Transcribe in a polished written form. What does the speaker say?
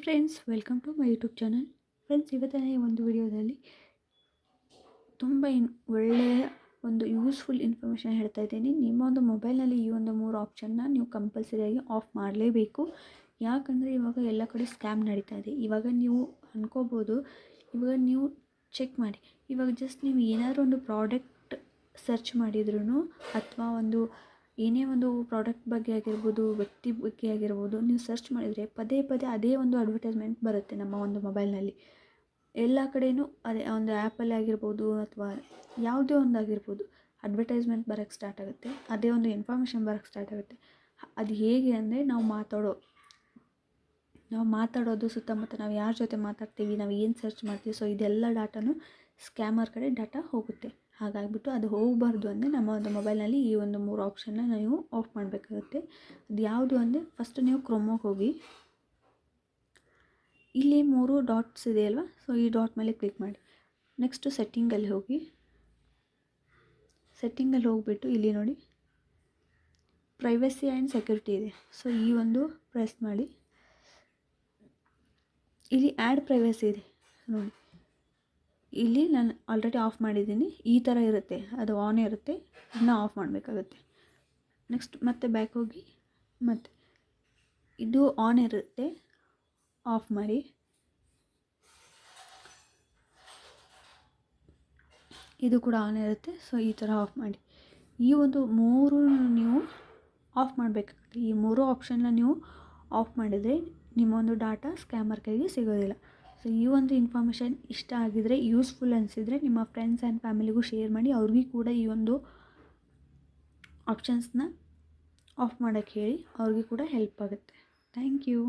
Friends, welcome to my YouTube channel. Friends, ಇವತ್ತಿನ ಈ ಒಂದು ವಿಡಿಯೋದಲ್ಲಿ ತುಂಬ ಒಳ್ಳೆಯ ಒಂದು ಯೂಸ್ಫುಲ್ ಇನ್ಫಾರ್ಮೇಷನ್ ಹೇಳ್ತಾ ಇದ್ದೀನಿ. ನಿಮ್ಮ ಒಂದು ಮೊಬೈಲ್ನಲ್ಲಿ ಈ ಒಂದು 3 ಆಪ್ಷನ್ನ ನೀವು ಕಂಪಲ್ಸರಿಯಾಗಿ ಆಫ್ ಮಾಡಲೇಬೇಕು. ಯಾಕಂದರೆ ಇವಾಗ ಎಲ್ಲ ಕಡೆ ಸ್ಕ್ಯಾಮ್ ನಡೀತಾ ಇದೆ. ಇವಾಗ ನೀವು ಅನ್ಕೋಬೋದು, ಇವಾಗ ನೀವು ಚೆಕ್ ಮಾಡಿ, ಇವಾಗ ಜಸ್ಟ್ ನೀವು ಏನಾದರೂ ಒಂದು ಪ್ರಾಡಕ್ಟ್ ಸರ್ಚ್ ಮಾಡಿದ್ರೂ ಅಥವಾ ಏನೇ ಒಂದು ಪ್ರಾಡಕ್ಟ್ ಬಗ್ಗೆ ಆಗಿರ್ಬೋದು, ವ್ಯಕ್ತಿ ಬಗ್ಗೆ ಆಗಿರ್ಬೋದು, ನೀವು ಸರ್ಚ್ ಮಾಡಿದರೆ ಪದೇ ಪದೇ ಅದೇ ಒಂದು ಅಡ್ವರ್ಟೈಸ್ಮೆಂಟ್ ಬರುತ್ತೆ ನಮ್ಮ ಒಂದು ಮೊಬೈಲ್ನಲ್ಲಿ. ಎಲ್ಲ ಕಡೆಯೂ ಅದೇ ಒಂದು ಆ್ಯಪಲ್ಲಿ ಆಗಿರ್ಬೋದು ಅಥವಾ ಯಾವುದೇ ಒಂದು ಆಗಿರ್ಬೋದು, ಅಡ್ವರ್ಟೈಸ್ಮೆಂಟ್ ಬರೋಕ್ಕೆ ಸ್ಟಾರ್ಟ್ ಆಗುತ್ತೆ. ಅದೇ ಒಂದು ಇನ್ಫಾರ್ಮೇಷನ್ ಬರೋಕ್ಕೆ ಸ್ಟಾರ್ಟ್ ಆಗುತ್ತೆ. ಅದು ಹೇಗೆ ಅಂದರೆ ನಾವು ಮಾತಾಡೋದು ಸುತ್ತಮುತ್ತ ನಾವು ಯಾರ ಜೊತೆ ಮಾತಾಡ್ತೀವಿ, ನಾವು ಏನು ಸರ್ಚ್ ಮಾಡ್ತೀವಿ, ಸೊ ಇದೆಲ್ಲ ಡಾಟಾನು ಸ್ಕ್ಯಾಮರ್ ಕಡೆ ಡಾಟಾ ಹೋಗುತ್ತೆ. ಹಾಗಾಗಿಬಿಟ್ಟು ಅದು ಹೋಗಬಾರ್ದು ಅಂದರೆ ನಮ್ಮ ಒಂದು ಮೊಬೈಲ್ನಲ್ಲಿ ಈ ಒಂದು 3 ಆಪ್ಷನ್ನ ನೀವು ಆಫ್ ಮಾಡಬೇಕಾಗುತ್ತೆ. ಅದು ಯಾವುದು ಅಂದರೆ, ಫಸ್ಟ್ ನೀವು ಕ್ರೋಮೋಗೆ ಹೋಗಿ, ಇಲ್ಲಿ 3 ಡಾಟ್ಸ್ ಇದೆ ಅಲ್ವಾ, ಸೊ ಈ ಡಾಟ್ ಮೇಲೆ ಕ್ಲಿಕ್ ಮಾಡಿ. ನೆಕ್ಸ್ಟು ಸೆಟ್ಟಿಂಗಲ್ಲಿ ಹೋಗಿ, ಸೆಟ್ಟಿಂಗಲ್ಲಿ ಹೋಗಿಬಿಟ್ಟು ಇಲ್ಲಿ ನೋಡಿ ಪ್ರೈವಸಿ ಆ್ಯಂಡ್ ಸೆಕ್ಯೂರಿಟಿ ಇದೆ, ಸೊ ಈ ಒಂದು ಪ್ರೆಸ್ ಮಾಡಿ. ಇಲ್ಲಿ ಆ್ಯಡ್ ಪ್ರೈವಸಿ ಇದೆ ನೋಡಿ, ಇಲ್ಲಿ ನಾನು ಆಲ್ರೆಡಿ ಆಫ್ ಮಾಡಿದ್ದೀನಿ. ಈ ಥರ ಇರುತ್ತೆ, ಅದು ಆನ್ ಇರುತ್ತೆ, ಇದನ್ನ ಆಫ್ ಮಾಡಬೇಕಾಗುತ್ತೆ. ನೆಕ್ಸ್ಟ್ ಮತ್ತೆ ಬ್ಯಾಕ್ ಹೋಗಿ, ಮತ್ತು ಇದು ಆನ್ ಇರುತ್ತೆ, ಆಫ್ ಮಾಡಿ. ಇದು ಕೂಡ ಆನ್ ಇರುತ್ತೆ, ಸೊ ಈ ಥರ ಆಫ್ ಮಾಡಿ. ಈ ಒಂದು 3 ನೀವು ಆಫ್ ಮಾಡಬೇಕಾಗುತ್ತೆ. ಈ 3 ಆಪ್ಷನ್ನ ನೀವು ಆಫ್ ಮಾಡಿದರೆ ನಿಮ್ಮ ಒಂದು ಡಾಟಾ ಸ್ಕ್ಯಾಮರ್ ಕೈಗೆ ಸಿಗೋದಿಲ್ಲ. ಸೊ ಈ ಒಂದು ಇನ್ಫಾರ್ಮೇಷನ್ ಇಷ್ಟ ಆಗಿದರೆ, ಯೂಸ್ಫುಲ್ ಅನಿಸಿದರೆ ನಿಮ್ಮ ಫ್ರೆಂಡ್ಸ್ ಆ್ಯಂಡ್ ಫ್ಯಾಮಿಲಿಗೂ ಶೇರ್ ಮಾಡಿ. ಅವ್ರಿಗೂ ಕೂಡ ಈ ಒಂದು ಆಪ್ಷನ್ಸ್ನ ಆಫ್ ಮಾಡೋಕ್ಕೆ ಹೇಳಿ, ಅವ್ರಿಗೂ ಕೂಡ ಹೆಲ್ಪ್ ಆಗುತ್ತೆ. Thank you.